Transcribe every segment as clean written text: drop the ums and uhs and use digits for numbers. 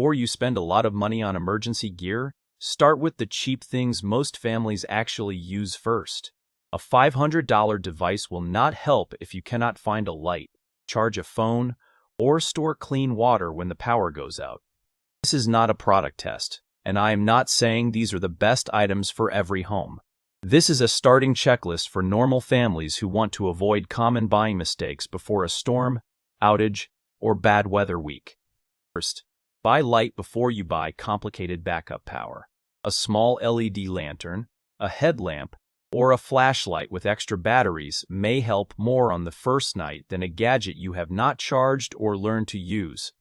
Or you spend a lot of money on emergency gear? Start with the cheap things most families actually use first. A $500 device will not help if you cannot find a light, charge a phone, or store clean water when the power goes out. This is not a product test, and I am not saying these are the best items for every home. This is a starting checklist for normal families who want to avoid common buying mistakes before a storm, outage, or bad weather week. First, buy light before you buy complicated backup power. A small LED lantern, a headlamp, or a flashlight with extra batteries may help more on the first night than a gadget you have not charged or learned to use.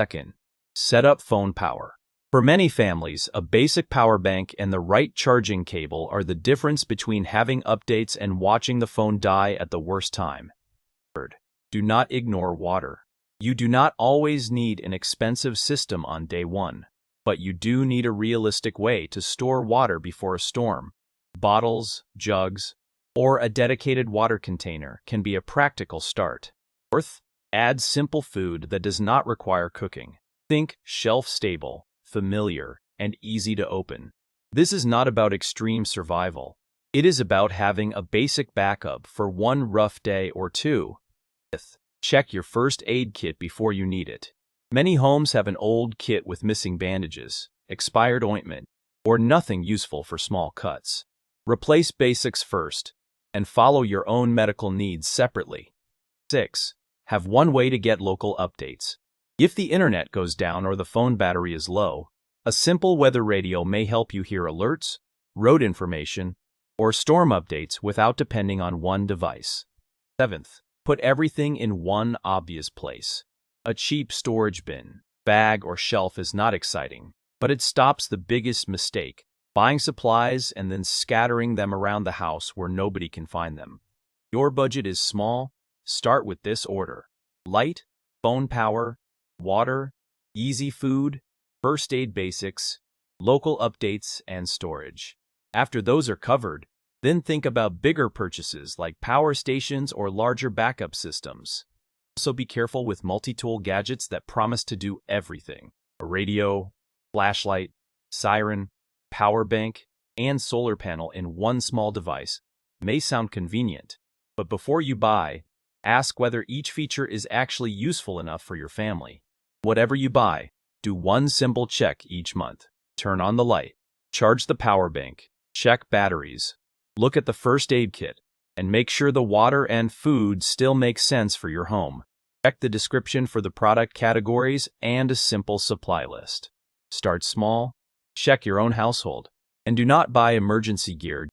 Second, set up phone power. For many families, a basic power bank and the right charging cable are the difference between having updates and watching the phone die at the worst time. Third, do not ignore water. You do not always need an expensive system on day one, but you do need a realistic way to store water before a storm. Bottles, jugs, or a dedicated water container can be a practical start. Fourth, add simple food that does not require cooking. Think shelf-stable, familiar, and easy to open. This is not about extreme survival. It is about having a basic backup for one rough day or two. Fifth, check your first aid kit before you need it. Many homes have an old kit with missing bandages, expired ointment, or nothing useful for small cuts. Replace basics first, and follow your own medical needs separately. 6. Have one way to get local updates. If the internet goes down or the phone battery is low, a simple weather radio may help you hear alerts, road information, or storm updates without depending on one device. 7th, put everything in one obvious place. A cheap storage bin, bag, or shelf is not exciting, but it stops the biggest mistake: buying supplies and then scattering them around the house where nobody can find them. Your budget is small? Start with this order: light, phone power, water, easy food, first aid basics, local updates, and storage. After those are covered, then think about bigger purchases like power stations or larger backup systems. Also be careful with multi-tool gadgets that promise to do everything. A radio, flashlight, siren, power bank, and solar panel in one small device may sound convenient, but before you buy, ask whether each feature is actually useful enough for your family. Whatever you buy, do one simple check each month. Turn on the light, charge the power bank, check batteries, look at the first aid kit, and make sure the water and food still make sense for your home. Check the description for the product categories and a simple supply list. Start small, check your own household, and do not buy emergency gear